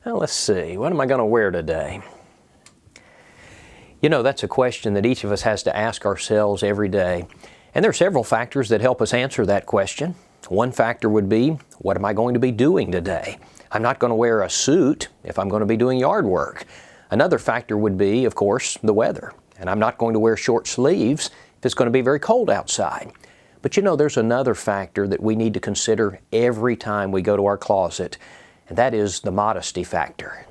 Well, let's see, what am I going to wear today? You know, that's a question that each of us has to ask ourselves every day. And there are several factors that help us answer that question. One factor would be, what am I going to be doing today? I'm not going to wear a suit if I'm going to be doing yard work. Another factor would be, of course, the weather. And I'm not going to wear short sleeves if it's going to be very cold outside. But you know, there's another factor that we need to consider every time we go to our closet, and that is the modesty factor.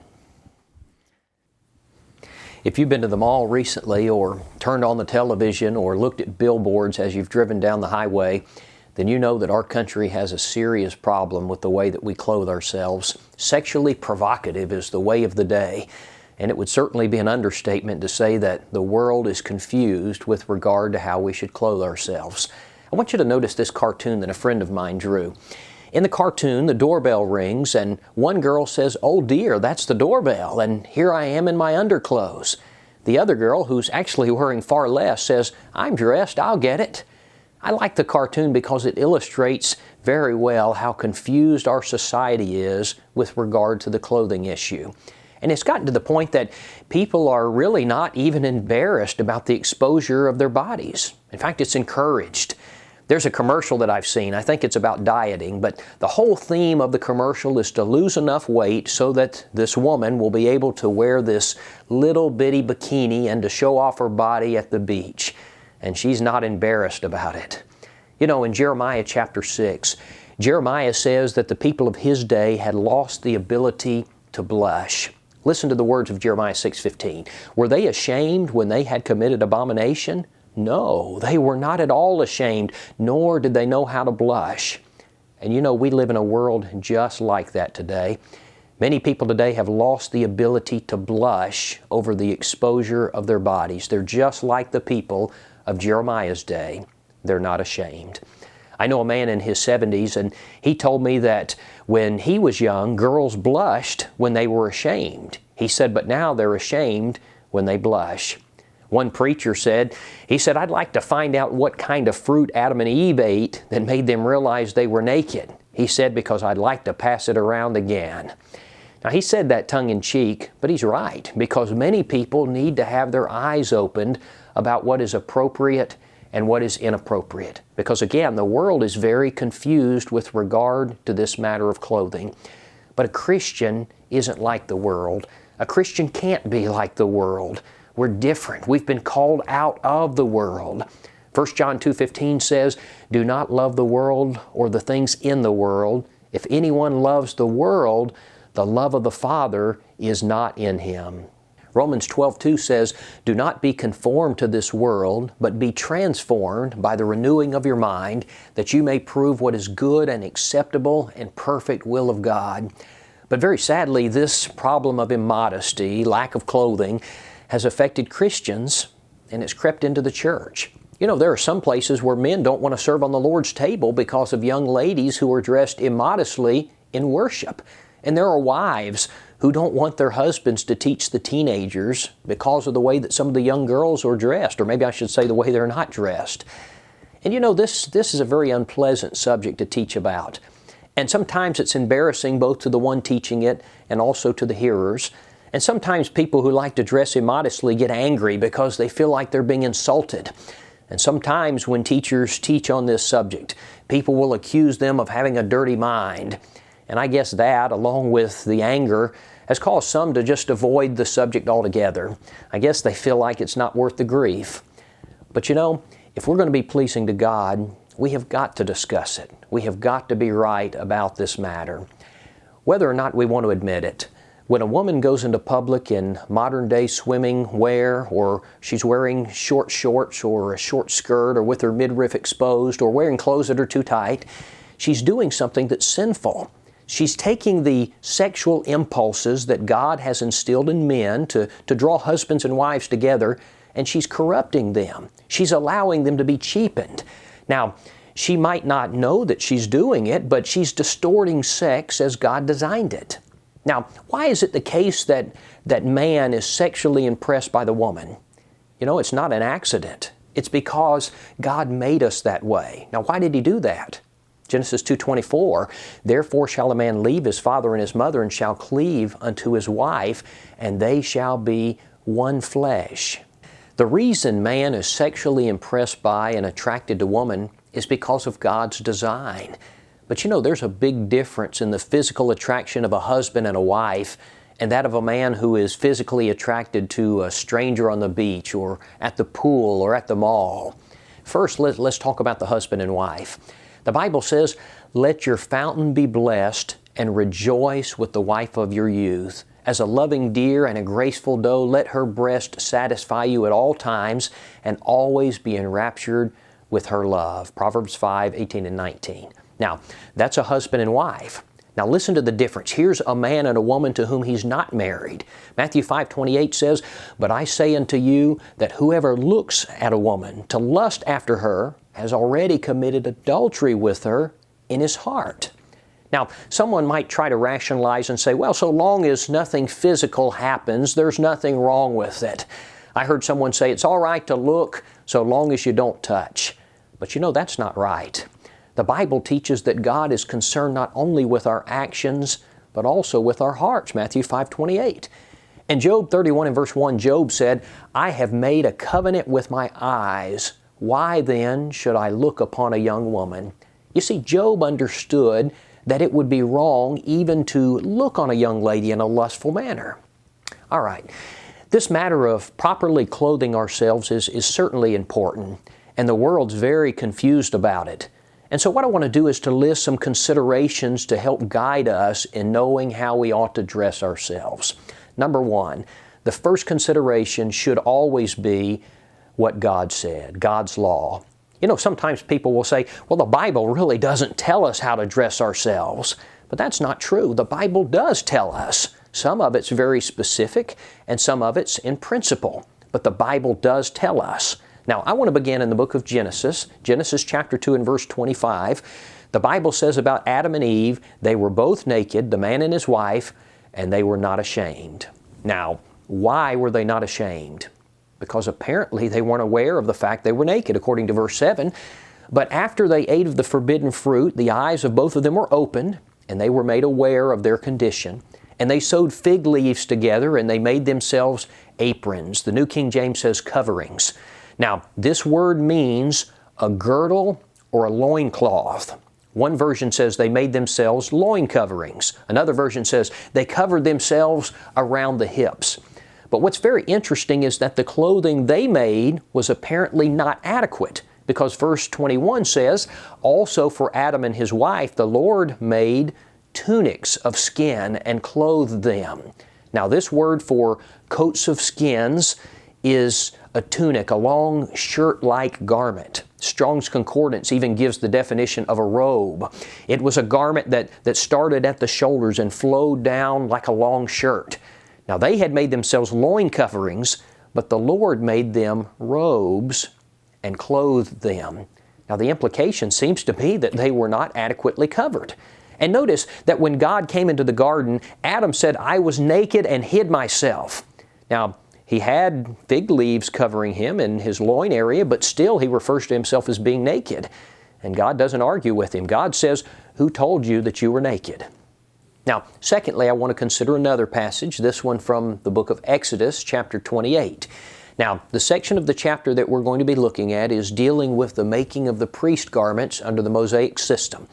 If you've been to the mall recently or turned on the television or looked at billboards as you've driven down the highway, then you know that our country has a serious problem with the way that we clothe ourselves. Sexually provocative is the way of the day, and it would certainly be an understatement to say that the world is confused with regard to how we should clothe ourselves. I want you to notice this cartoon that a friend of mine drew. In the cartoon, the doorbell rings and one girl says, "Oh dear, that's the doorbell, and here I am in my underclothes." The other girl, who's actually wearing far less, says, "I'm dressed, I'll get it." I like the cartoon because it illustrates very well how confused our society is with regard to the clothing issue. And it's gotten to the point that people are really not even embarrassed about the exposure of their bodies. In fact, it's encouraged. There's a commercial that I've seen, I think it's about dieting, but the whole theme of the commercial is to lose enough weight so that this woman will be able to wear this little bitty bikini and to show off her body at the beach. And she's not embarrassed about it. You know, in Jeremiah chapter 6, Jeremiah says that the people of his day had lost the ability to blush. Listen to the words of Jeremiah 6:15. Were they ashamed when they had committed abomination? No, they were not at all ashamed, nor did they know how to blush. And you know, we live in a world just like that today. Many people today have lost the ability to blush over the exposure of their bodies. They're just like the people of Jeremiah's day. They're not ashamed. I know a man in his 70s, and he told me that when he was young, girls blushed when they were ashamed. He said, but now they're ashamed when they blush. One preacher said, I'd like to find out what kind of fruit Adam and Eve ate that made them realize they were naked. He said, because I'd like to pass it around again. Now, he said that tongue-in-cheek, but he's right, because many people need to have their eyes opened about what is appropriate and what is inappropriate. Because again, the world is very confused with regard to this matter of clothing. But a Christian isn't like the world. A Christian can't be like the world. We're different. We've been called out of the world. 1 John 2:15 says, "Do not love the world or the things in the world. If anyone loves the world, the love of the Father is not in him." Romans 12:2 says, "Do not be conformed to this world, but be transformed by the renewing of your mind, that you may prove what is good and acceptable and perfect will of God." But very sadly, this problem of immodesty, lack of clothing, has affected Christians, and it's crept into the church. You know, there are some places where men don't want to serve on the Lord's table because of young ladies who are dressed immodestly in worship. And there are wives who don't want their husbands to teach the teenagers because of the way that some of the young girls are dressed, or maybe I should say the way they're not dressed. And you know, this is a very unpleasant subject to teach about. And sometimes it's embarrassing both to the one teaching it and also to the hearers. And sometimes people who like to dress immodestly get angry because they feel like they're being insulted. And sometimes when teachers teach on this subject, people will accuse them of having a dirty mind. And I guess that, along with the anger, has caused some to just avoid the subject altogether. I guess they feel like it's not worth the grief. But you know, if we're going to be pleasing to God, we have got to discuss it. We have got to be right about this matter, whether or not we want to admit it. When a woman goes into public in modern-day swimming wear, or she's wearing short shorts or a short skirt, or with her midriff exposed, or wearing clothes that are too tight, she's doing something that's sinful. She's taking the sexual impulses that God has instilled in men to draw husbands and wives together, and she's corrupting them. She's allowing them to be cheapened. Now, she might not know that she's doing it, but she's distorting sex as God designed it. Now, why is it the case that man is sexually impressed by the woman? You know, it's not an accident. It's because God made us that way. Now, why did He do that? Genesis 2:24, therefore shall a man leave his father and his mother, and shall cleave unto his wife, and they shall be one flesh. The reason man is sexually impressed by and attracted to woman is because of God's design. But you know, there's a big difference in the physical attraction of a husband and a wife and that of a man who is physically attracted to a stranger on the beach or at the pool or at the mall. First, let's talk about the husband and wife. The Bible says, let your fountain be blessed and rejoice with the wife of your youth. As a loving deer and a graceful doe, let her breast satisfy you at all times and always be enraptured with her love. Proverbs 5:18 and 19. Now, that's a husband and wife. Now listen to the difference. Here's a man and a woman to whom he's not married. Matthew 5:28 says, but I say unto you that whoever looks at a woman to lust after her has already committed adultery with her in his heart. Now, someone might try to rationalize and say, well, so long as nothing physical happens, there's nothing wrong with it. I heard someone say it's all right to look so long as you don't touch. But you know, that's not right. The Bible teaches that God is concerned not only with our actions, but also with our hearts, Matthew 5:28. In Job 31 and verse 1, Job said, I have made a covenant with my eyes. Why then should I look upon a young woman? You see, Job understood that it would be wrong even to look on a young lady in a lustful manner. All right, this matter of properly clothing ourselves is certainly important, and the world's very confused about it. And so what I want to do is to list some considerations to help guide us in knowing how we ought to dress ourselves. Number one, the first consideration should always be what God said, God's law. You know, sometimes people will say, well, the Bible really doesn't tell us how to dress ourselves. But that's not true. The Bible does tell us. Some of it's very specific, and some of it's in principle. But the Bible does tell us. Now, I want to begin in the book of Genesis, Genesis chapter 2 and verse 25. The Bible says about Adam and Eve, they were both naked, the man and his wife, and they were not ashamed. Now, why were they not ashamed? Because apparently they weren't aware of the fact they were naked, according to verse 7. But after they ate of the forbidden fruit, the eyes of both of them were opened, and they were made aware of their condition. And they sewed fig leaves together, and they made themselves aprons. The New King James says coverings. Now, this word means a girdle or a loincloth. One version says they made themselves loin coverings. Another version says they covered themselves around the hips. But what's very interesting is that the clothing they made was apparently not adequate, because verse 21 says, also for Adam and his wife, the Lord made tunics of skin and clothed them. Now this word for coats of skins is a tunic, a long shirt-like garment. Strong's Concordance even gives the definition of a robe. It was a garment that started at the shoulders and flowed down like a long shirt. Now they had made themselves loin coverings, but the Lord made them robes and clothed them. Now the implication seems to be that they were not adequately covered. And notice that when God came into the garden, Adam said, I was naked and hid myself. Now, he had fig leaves covering him in his loin area, but still he refers to himself as being naked. And God doesn't argue with him. God says, who told you that you were naked? Now, secondly, I want to consider another passage, this one from the book of Exodus, chapter 28. Now, the section of the chapter that we're going to be looking at is dealing with the making of the priest garments under the Mosaic system.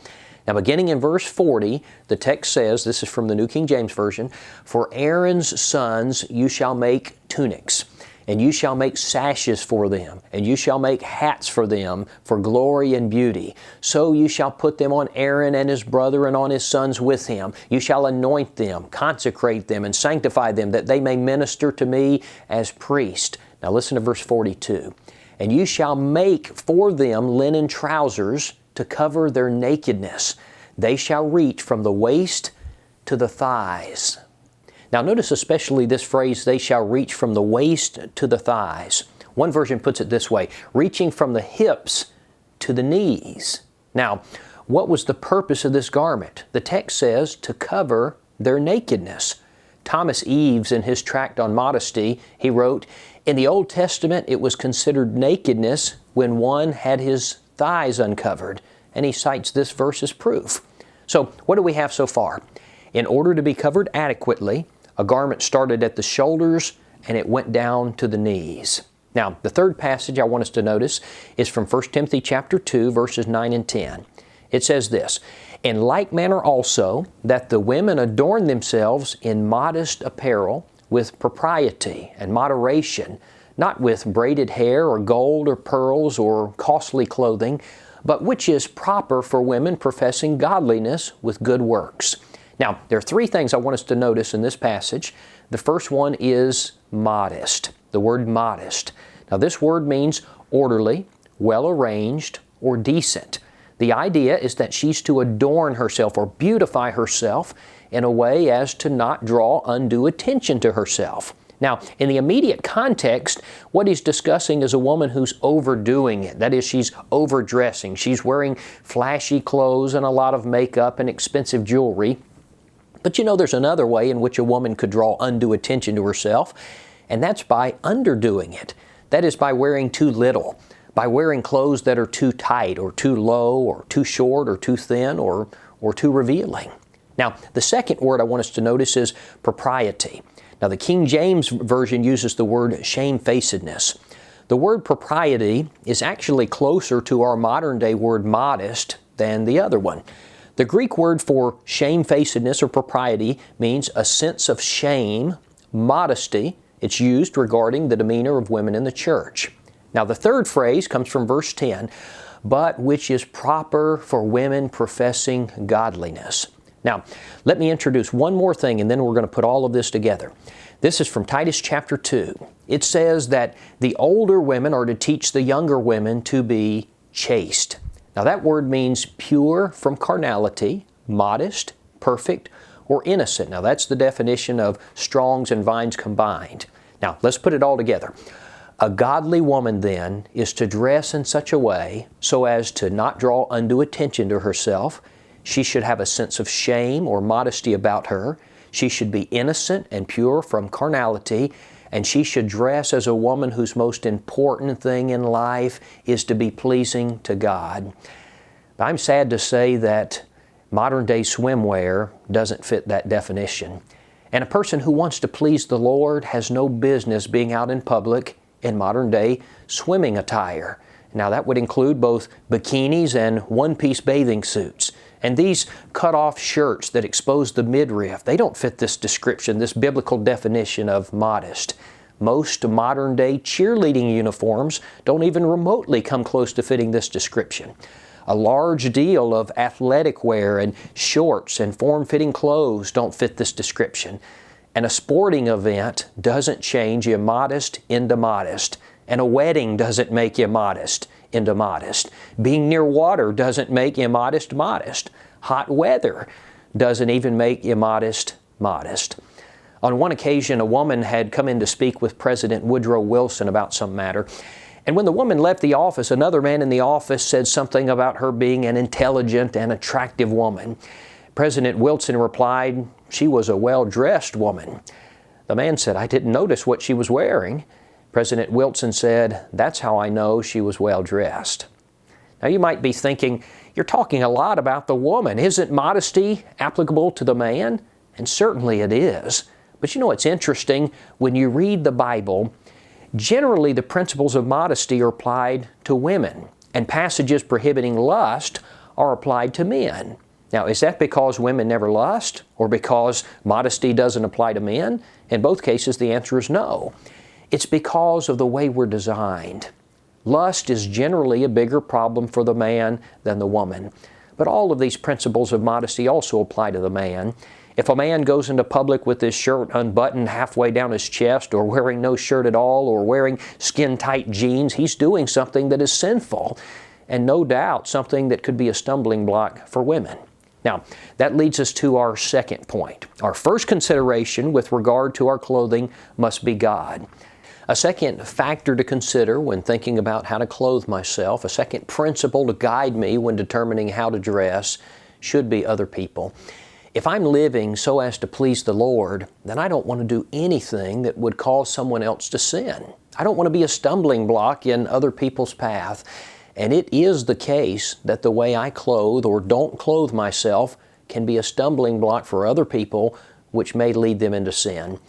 Now, beginning in verse 40, the text says, this is from the New King James Version, for Aaron's sons you shall make tunics, and you shall make sashes for them, and you shall make hats for them for glory and beauty. So you shall put them on Aaron and his brother and on his sons with him. You shall anoint them, consecrate them, and sanctify them, that they may minister to me as priests. Now listen to verse 42. And you shall make for them linen trousers to cover their nakedness. They shall reach from the waist to the thighs. Now notice especially this phrase, they shall reach from the waist to the thighs. One version puts it this way, reaching from the hips to the knees. Now, what was the purpose of this garment? The text says to cover their nakedness. Thomas Eves, in his tract on Modesty, he wrote, in the Old Testament it was considered nakedness when one had his thighs uncovered. and he cites this verse as proof. So what do we have so far? In order to be covered adequately, a garment started at the shoulders and it went down to the knees. Now, the third passage I want us to notice is from 1 Timothy chapter 2, verses 9 and 10. It says this, "In like manner also, that the women adorn themselves in modest apparel, with propriety and moderation, not with braided hair or gold or pearls or costly clothing, but which is proper for women professing godliness with good works." Now, there are three things I want us to notice in this passage. The first one is modest, the word modest. Now, this word means orderly, well-arranged, or decent. The idea is that she's to adorn herself or beautify herself in a way as to not draw undue attention to herself. Now, in the immediate context, what he's discussing is a woman who's overdoing it. That is, she's overdressing. She's wearing flashy clothes and a lot of makeup and expensive jewelry. But you know, there's another way in which a woman could draw undue attention to herself, and that's by underdoing it. That is by wearing too little, by wearing clothes that are too tight or too low or too short or too thin or too revealing. Now, the second word I want us to notice is propriety. Now, the King James Version uses the word shamefacedness. The word propriety is actually closer to our modern day word modest than the other one. The Greek word for shamefacedness or propriety means a sense of shame, modesty. It's used regarding the demeanor of women in the church. Now, the third phrase comes from verse 10, "but which is proper for women professing godliness." Now, let me introduce one more thing and then we're going to put all of this together. This is from Titus chapter 2. It says that the older women are to teach the younger women to be chaste. Now, that word means pure from carnality, modest, perfect, or innocent. Now, that's the definition of Strong's and Vine's combined. Now, let's put it all together. A godly woman, then, is to dress in such a way so as to not draw undue attention to herself. She should have a sense of shame or modesty about her. She should be innocent and pure from carnality, and she should dress as a woman whose most important thing in life is to be pleasing to God. I'm sad to say that modern-day swimwear doesn't fit that definition. And a person who wants to please the Lord has no business being out in public in modern-day swimming attire. Now, that would include both bikinis and one-piece bathing suits. And these cut-off shirts that expose the midriff, they don't fit this description, this biblical definition of modest. Most modern-day cheerleading uniforms don't even remotely come close to fitting this description. A large deal of athletic wear and shorts and form-fitting clothes don't fit this description. And a sporting event doesn't change immodest into modest. And a wedding doesn't make immodest into modest. Being near water doesn't make immodest modest. Hot weather doesn't even make immodest modest. On one occasion, a woman had come in to speak with President Woodrow Wilson about some matter. And when the woman left the office, another man in the office said something about her being an intelligent and attractive woman. President Wilson replied, "She was a well-dressed woman." The man said, "I didn't notice what she was wearing." President Wilson said, "That's how I know she was well-dressed." Now, you might be thinking, you're talking a lot about the woman. Isn't modesty applicable to the man? And certainly it is. But you know, it's interesting, when you read the Bible, generally the principles of modesty are applied to women, and passages prohibiting lust are applied to men. Now, is that because women never lust, or because modesty doesn't apply to men? In both cases, the answer is no. It's because of the way we're designed. Lust is generally a bigger problem for the man than the woman. But all of these principles of modesty also apply to the man. If a man goes into public with his shirt unbuttoned halfway down his chest, or wearing no shirt at all, or wearing skin-tight jeans, he's doing something that is sinful, and no doubt something that could be a stumbling block for women. Now, that leads us to our second point. Our first consideration with regard to our clothing must be God. A second factor to consider when thinking about how to clothe myself, a second principle to guide me when determining how to dress, should be other people. If I'm living so as to please the Lord, then I don't want to do anything that would cause someone else to sin. I don't want to be a stumbling block in other people's path. And it is the case that the way I clothe or don't clothe myself can be a stumbling block for other people, which may lead them into sin.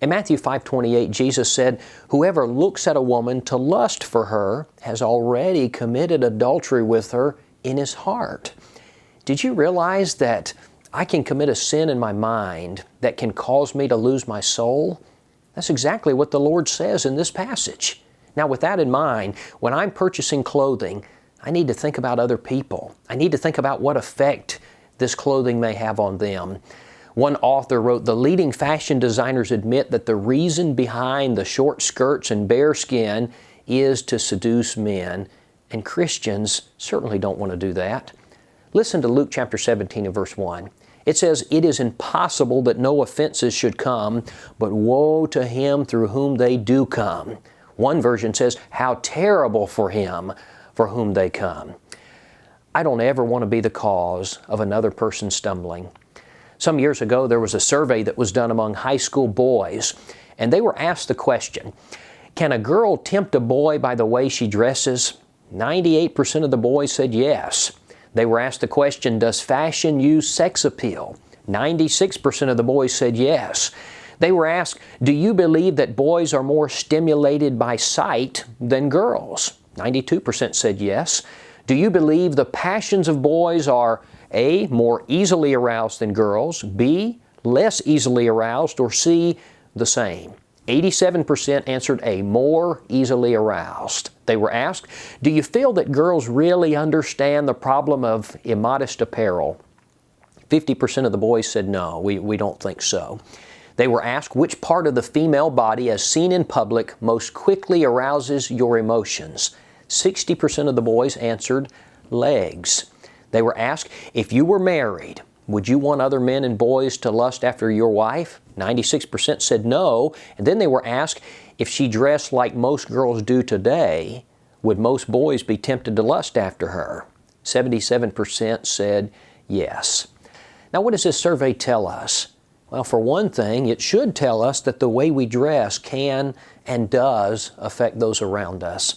In Matthew 5:28, Jesus said, "Whoever looks at a woman to lust for her has already committed adultery with her in his heart." Did you realize that I can commit a sin in my mind that can cause me to lose my soul? That's exactly what the Lord says in this passage. Now, with that in mind, when I'm purchasing clothing, I need to think about other people. I need to think about what effect this clothing may have on them. One author wrote, "The leading fashion designers admit that the reason behind the short skirts and bare skin is to seduce men, and Christians certainly don't want to do that." Listen to Luke chapter 17 and verse 1. It says, "It is impossible that no offenses should come, but woe to him through whom they do come." One version says, "How terrible for him for whom they come." I don't ever want to be the cause of another person stumbling. Some years ago, there was a survey that was done among high school boys, and they were asked the question, "Can a girl tempt a boy by the way she dresses?" 98% of the boys said yes. They were asked the question, "Does fashion use sex appeal?" 96% of the boys said yes. They were asked, "Do you believe that boys are more stimulated by sight than girls?" 92% said yes. "Do you believe the passions of boys are A, more easily aroused than girls, B, less easily aroused, or C, the same?" 87% answered A, more easily aroused. They were asked, "Do you feel that girls really understand the problem of immodest apparel?" 50% of the boys said no, we don't think so. They were asked, "Which part of the female body as seen in public most quickly arouses your emotions?" 60% of the boys answered legs. They were asked, "If you were married, would you want other men and boys to lust after your wife?" 96% said no. And then they were asked, "If she dressed like most girls do today, would most boys be tempted to lust after her?" 77% said yes. Now, what does this survey tell us? Well, for one thing, it should tell us that the way we dress can and does affect those around us.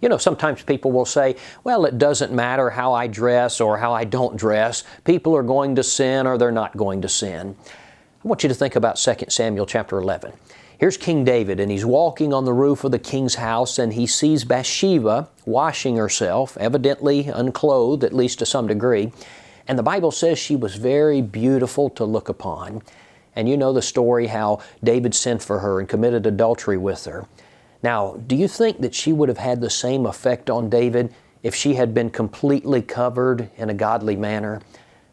You know, sometimes people will say, "Well, it doesn't matter how I dress or how I don't dress. People are going to sin or they're not going to sin." I want you to think about 2 Samuel chapter 11. Here's King David, and he's walking on the roof of the king's house, and he sees Bathsheba washing herself, evidently unclothed, at least to some degree. And the Bible says she was very beautiful to look upon. And you know the story how David sent for her and committed adultery with her. Now, do you think that she would have had the same effect on David if she had been completely covered in a godly manner?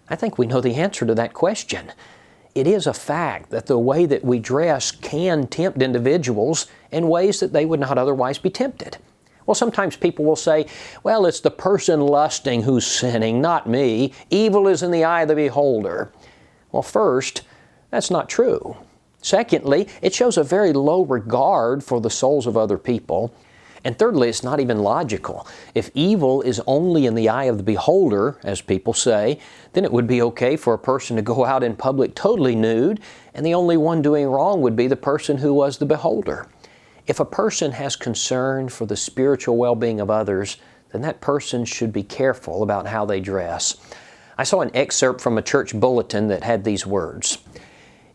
I think we know the answer to that question. It is a fact that the way that we dress can tempt individuals in ways that they would not otherwise be tempted. Well, sometimes people will say, "Well, it's the person lusting who's sinning, not me. Evil is in the eye of the beholder." Well, first, that's not true. Secondly, it shows a very low regard for the souls of other people. And thirdly, it's not even logical. If evil is only in the eye of the beholder, as people say, then it would be okay for a person to go out in public totally nude, and the only one doing wrong would be the person who was the beholder. If a person has concern for the spiritual well-being of others, then that person should be careful about how they dress. I saw an excerpt from a church bulletin that had these words: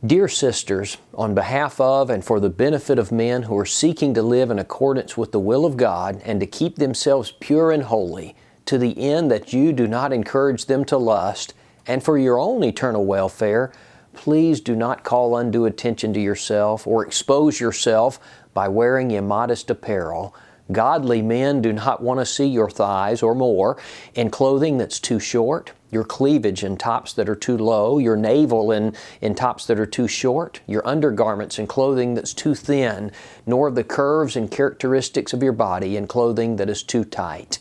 "Dear sisters, on behalf of and for the benefit of men who are seeking to live in accordance with the will of God and to keep themselves pure and holy, to the end that you do not encourage them to lust, and for your own eternal welfare, please do not call undue attention to yourself or expose yourself by wearing immodest apparel. Godly men do not want to see your thighs or more in clothing that's too short, your cleavage in tops that are too low, your navel in tops that are too short, your undergarments in clothing that's too thin, nor the curves and characteristics of your body in clothing that is too tight.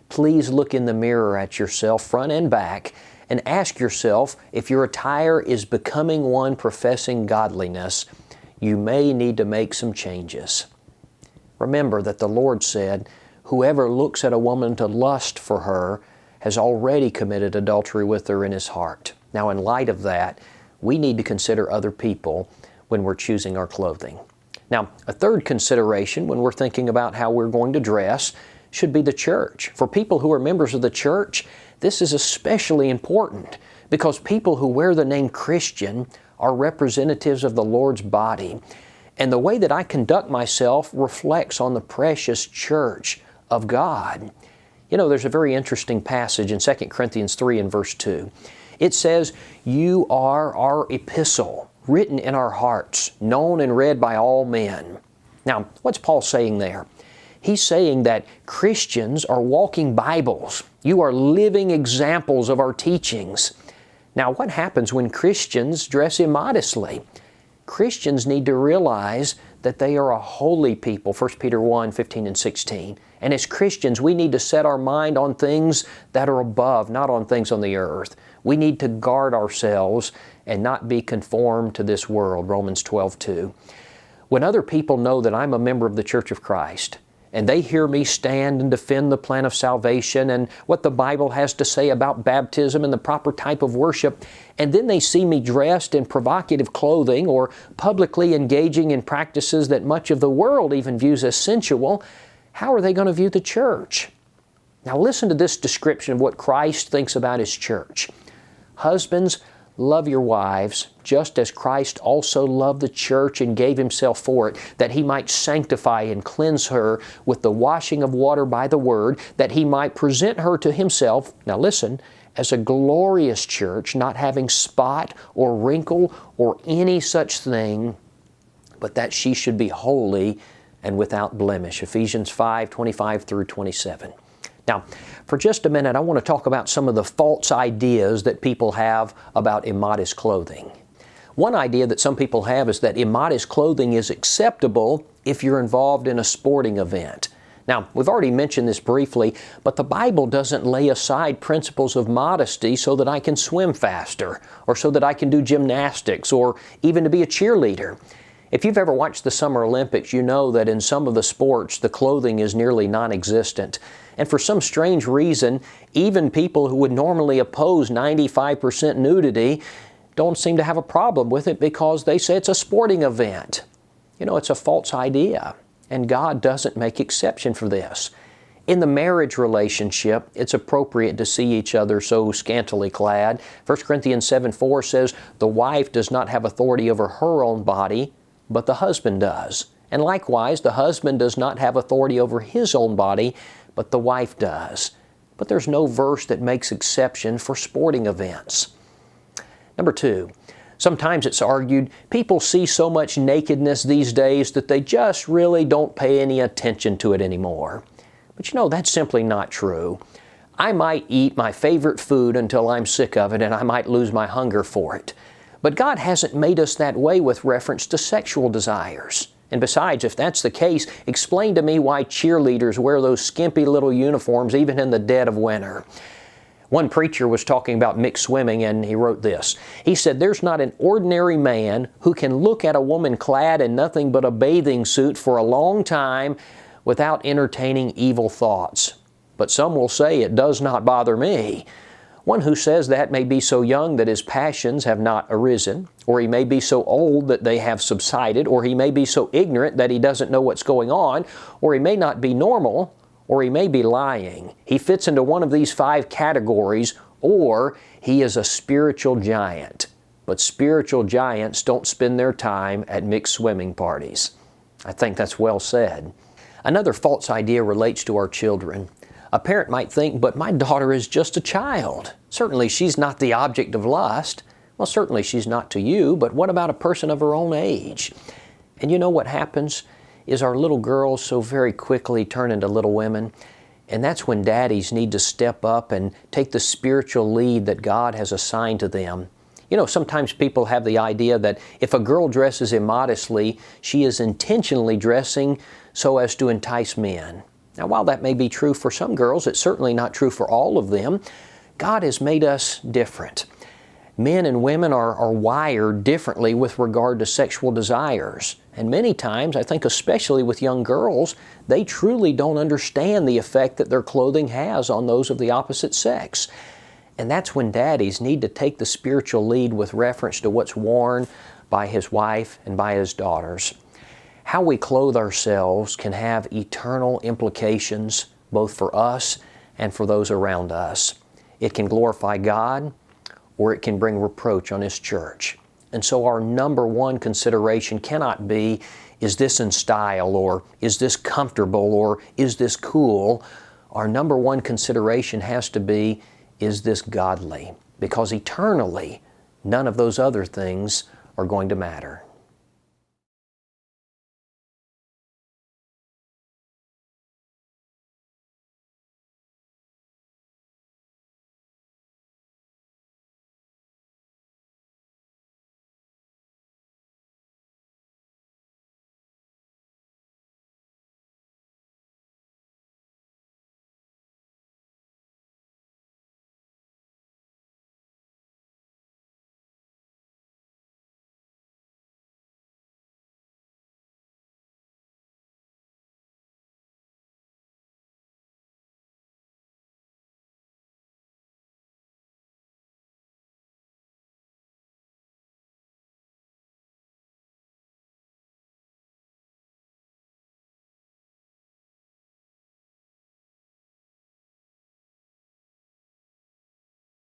Please look in the mirror at yourself, front and back, and ask yourself if your attire is becoming one professing godliness. You may need to make some changes." Remember that the Lord said, "Whoever looks at a woman to lust for her has already committed adultery with her in his heart." Now, in light of that, we need to consider other people when we're choosing our clothing. Now, a third consideration when we're thinking about how we're going to dress should be the church. For people who are members of the church, this is especially important because people who wear the name Christian are representatives of the Lord's body. And the way that I conduct myself reflects on the precious church of God. You know, there's a very interesting passage in 2 Corinthians 3 and verse 2. It says, "You are our epistle, written in our hearts, known and read by all men." Now, what's Paul saying there? He's saying that Christians are walking Bibles. You are living examples of our teachings. Now, what happens when Christians dress immodestly? Christians need to realize that they are a holy people, 1 Peter 1, 15 and 16. And as Christians, we need to set our mind on things that are above, not on things on the earth. We need to guard ourselves and not be conformed to this world, Romans 12:2. When other people know that I'm a member of the Church of Christ, and they hear me stand and defend the plan of salvation and what the Bible has to say about baptism and the proper type of worship, and then they see me dressed in provocative clothing or publicly engaging in practices that much of the world even views as sensual, how are they going to view the church? Now listen to this description of what Christ thinks about His church. "Husbands, love your wives, just as Christ also loved the church and gave Himself for it, that He might sanctify and cleanse her with the washing of water by the Word, that He might present her to Himself," now listen, "as a glorious church, not having spot or wrinkle or any such thing, but that she should be holy and without blemish." Ephesians 5, 25 through 27. Now, for just a minute, I want to talk about some of the false ideas that people have about immodest clothing. One idea that some people have is that immodest clothing is acceptable if you're involved in a sporting event. Now, we've already mentioned this briefly, but the Bible doesn't lay aside principles of modesty so that I can swim faster, or so that I can do gymnastics, or even to be a cheerleader. If you've ever watched the Summer Olympics, you know that in some of the sports, the clothing is nearly non-existent. And for some strange reason, even people who would normally oppose 95% nudity don't seem to have a problem with it because they say it's a sporting event. You know, it's a false idea, and God doesn't make exception for this. In the marriage relationship, it's appropriate to see each other so scantily clad. 1 Corinthians 7:4 says, "The wife does not have authority over her own body, but the husband does. And likewise, the husband does not have authority over his own body, but the wife does." But there's no verse that makes exception for sporting events. Number two, sometimes it's argued people see so much nakedness these days that they just really don't pay any attention to it anymore. But you know, that's simply not true. I might eat my favorite food until I'm sick of it, and I might lose my hunger for it. But God hasn't made us that way with reference to sexual desires. And besides, if that's the case, explain to me why cheerleaders wear those skimpy little uniforms even in the dead of winter. One preacher was talking about mixed swimming, and he wrote this. He said, "There's not an ordinary man who can look at a woman clad in nothing but a bathing suit for a long time without entertaining evil thoughts. But some will say, 'It does not bother me.' One who says that may be so young that his passions have not arisen, or he may be so old that they have subsided, or he may be so ignorant that he doesn't know what's going on, or he may not be normal, or he may be lying. He fits into one of these 5 categories, or he is a spiritual giant. But spiritual giants don't spend their time at mixed swimming parties." I think that's well said. Another false idea relates to our children. A parent might think, "But my daughter is just a child. Certainly she's not the object of lust." Well, certainly she's not to you, but what about a person of her own age? And you know what happens is our little girls so very quickly turn into little women, and that's when daddies need to step up and take the spiritual lead that God has assigned to them. You know, sometimes people have the idea that if a girl dresses immodestly, she is intentionally dressing so as to entice men. Now, while that may be true for some girls, it's certainly not true for all of them. God has made us different. Men and women are wired differently with regard to sexual desires. And many times, I think especially with young girls, they truly don't understand the effect that their clothing has on those of the opposite sex. And that's when daddies need to take the spiritual lead with reference to what's worn by his wife and by his daughters. How we clothe ourselves can have eternal implications both for us and for those around us. It can glorify God, or it can bring reproach on His church. And so our number one consideration cannot be, is this in style, or is this comfortable, or is this cool? Our number one consideration has to be, is this godly? Because eternally, none of those other things are going to matter.